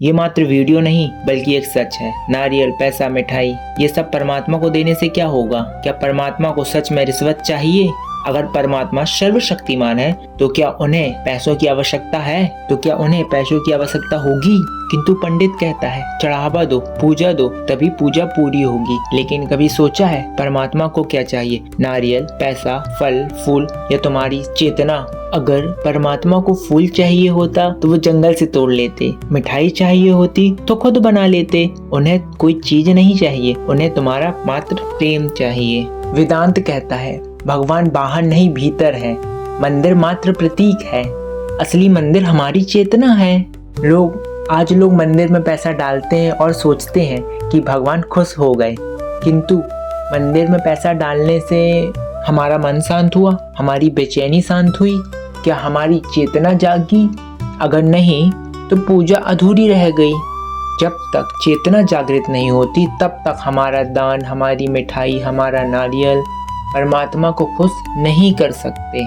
ये मात्र वीडियो नहीं बल्कि एक सच है। नारियल, पैसा, मिठाई, ये सब परमात्मा को देने से क्या होगा? क्या परमात्मा को सच में रिश्वत चाहिए? अगर परमात्मा सर्वशक्तिमान है तो क्या उन्हें पैसों की आवश्यकता है? तो क्या उन्हें पैसों की आवश्यकता होगी? किंतु पंडित कहता है चढ़ावा दो, पूजा दो, तभी पूजा पूरी होगी। लेकिन कभी सोचा है परमात्मा को क्या चाहिए? नारियल, पैसा, फल, फूल या तुम्हारी चेतना? अगर परमात्मा को फूल चाहिए होता तो वो जंगल से तोड़ लेते, मिठाई चाहिए होती तो खुद बना लेते। उन्हें कोई चीज नहीं चाहिए, उन्हें तुम्हारा मात्र प्रेम चाहिए। वेदांत कहता है भगवान बाहर नहीं भीतर है, मंदिर मात्र प्रतीक है, असली मंदिर हमारी चेतना है। आज लोग मंदिर में पैसा डालते हैं और सोचते हैं कि भगवान खुश हो गए, किंतु मंदिर में पैसा डालने से हमारा मन शांत हुआ? हमारी बेचैनी शांत हुई? क्या हमारी चेतना जागी? अगर नहीं तो पूजा अधूरी रह गई। जब तक चेतना जागृत नहीं होती तब तक हमारा दान, हमारी मिठाई, हमारा नारियल परमात्मा को खुश नहीं कर सकते।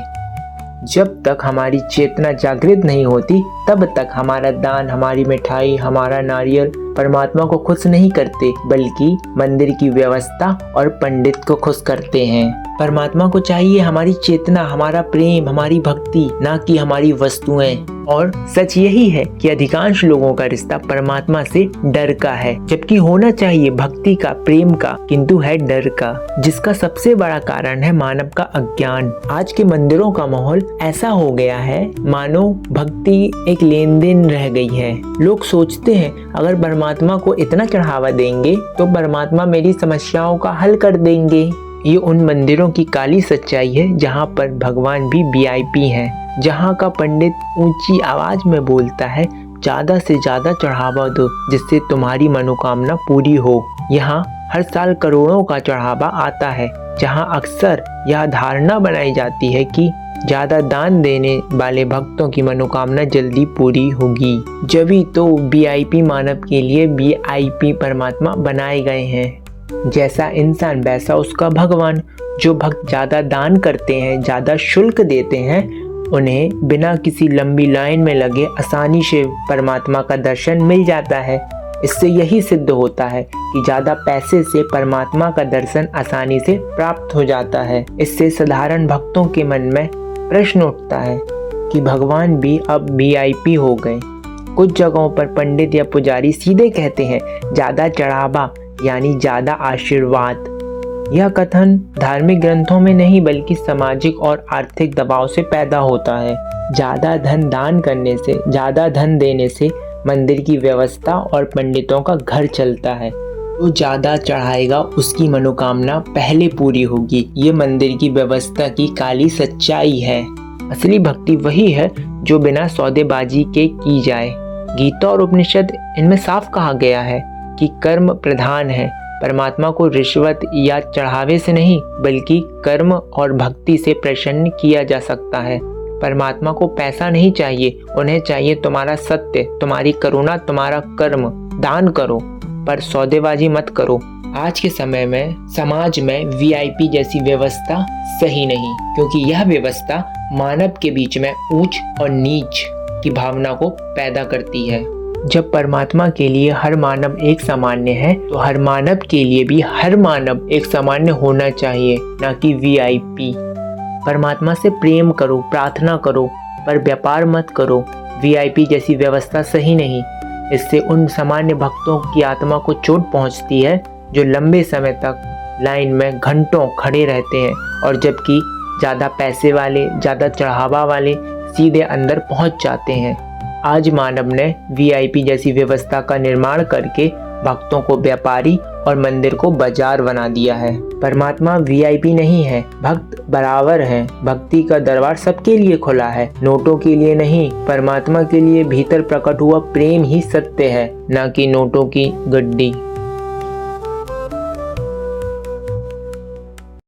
जब तक हमारी चेतना जागृत नहीं होती तब तक हमारा दान, हमारी मिठाई, हमारा नारियल परमात्मा को खुश नहीं करते, बल्कि मंदिर की व्यवस्था और पंडित को खुश करते हैं। परमात्मा को चाहिए हमारी चेतना, हमारा प्रेम, हमारी भक्ति, ना कि हमारी वस्तुएं। और सच यही है कि अधिकांश लोगों का रिश्ता परमात्मा से डर का है, जबकि होना चाहिए भक्ति का, प्रेम का, किंतु है डर का, जिसका सबसे बड़ा कारण है मानव का अज्ञान। आज के मंदिरों का माहौल ऐसा हो गया है मानो भक्ति एक लेन देन रह गई है। लोग सोचते हैं अगर परमात्मा को इतना चढ़ावा देंगे तो परमात्मा मेरी समस्याओं का हल कर देंगे। ये उन मंदिरों की काली सच्चाई है जहाँ पर भगवान भी वीआईपी हैं, जहाँ का पंडित ऊंची आवाज में बोलता है ज्यादा से ज्यादा चढ़ावा दो जिससे तुम्हारी मनोकामना पूरी हो। यहाँ हर साल करोड़ों का चढ़ावा आता है, जहाँ अक्सर यह धारणा बनाई जाती है कि ज्यादा दान देने वाले भक्तों की मनोकामना जल्दी पूरी होगी। जभी तो वीआईपी मानव के लिए वीआईपी परमात्मा बनाए गए हैं। जैसा इंसान वैसा उसका भगवान। जो भक्त ज्यादा दान करते हैं, ज्यादा शुल्क देते हैं, उन्हें बिना किसी लंबी लाइन में लगे आसानी से परमात्मा का दर्शन मिल जाता है। इससे यही सिद्ध होता है कि ज्यादा पैसे से परमात्मा का दर्शन आसानी से प्राप्त हो जाता है। इससे साधारण भक्तों के मन में प्रश्न उठता है कि भगवान भी अब वीआईपी हो गए। कुछ जगहों पर पंडित या पुजारी सीधे कहते हैं ज्यादा चढ़ावा यानी ज्यादा आशीर्वाद। यह कथन धार्मिक ग्रंथों में नहीं बल्कि सामाजिक और आर्थिक दबाव से पैदा होता है। ज्यादा धन दान करने से, ज्यादा धन देने से मंदिर की व्यवस्था और पंडितों का घर चलता है। जो ज्यादा चढ़ाएगा उसकी मनोकामना पहले पूरी होगी। ये मंदिर की व्यवस्था की काली सच्चाई है। असली भक्ति वही है जो बिना सौदेबाजी के की जाए। गीता और उपनिषद इनमें साफ कहा गया है कि कर्म प्रधान है। परमात्मा को रिश्वत या चढ़ावे से नहीं बल्कि कर्म और भक्ति से प्रसन्न किया जा सकता है। परमात्मा को पैसा नहीं चाहिए, उन्हें चाहिए तुम्हारा सत्य, तुम्हारी करुणा, तुम्हारा कर्म। दान करो पर सौदेबाजी मत करो। आज के समय में समाज में वीआईपी जैसी व्यवस्था सही नहीं, क्योंकि यह व्यवस्था मानव के बीच में ऊंच और नीच की भावना को पैदा करती है। जब परमात्मा के लिए हर मानव एक सामान्य है तो हर मानव के लिए भी हर मानव एक सामान्य होना चाहिए, ना कि वीआईपी। परमात्मा से प्रेम करो, प्रार्थना करो, पर व्यापार मत करो। वीआईपी जैसी व्यवस्था सही नहीं। इससे उन सामान्य भक्तों की आत्मा को चोट पहुंचती है जो लंबे समय तक लाइन में घंटों खड़े रहते हैं, और जबकि ज़्यादा पैसे वाले, ज़्यादा चढ़ावा वाले सीधे अंदर पहुंच जाते हैं। आज मानव ने वीआईपी जैसी व्यवस्था का निर्माण करके भक्तों को व्यापारी और मंदिर को बाजार बना दिया है। परमात्मा वीआईपी नहीं है, भक्त बराबर है। भक्ति का दरबार सबके लिए खुला है, नोटों के लिए नहीं। परमात्मा के लिए भीतर प्रकट हुआ प्रेम ही सत्य है, न कि नोटों की गड्डी।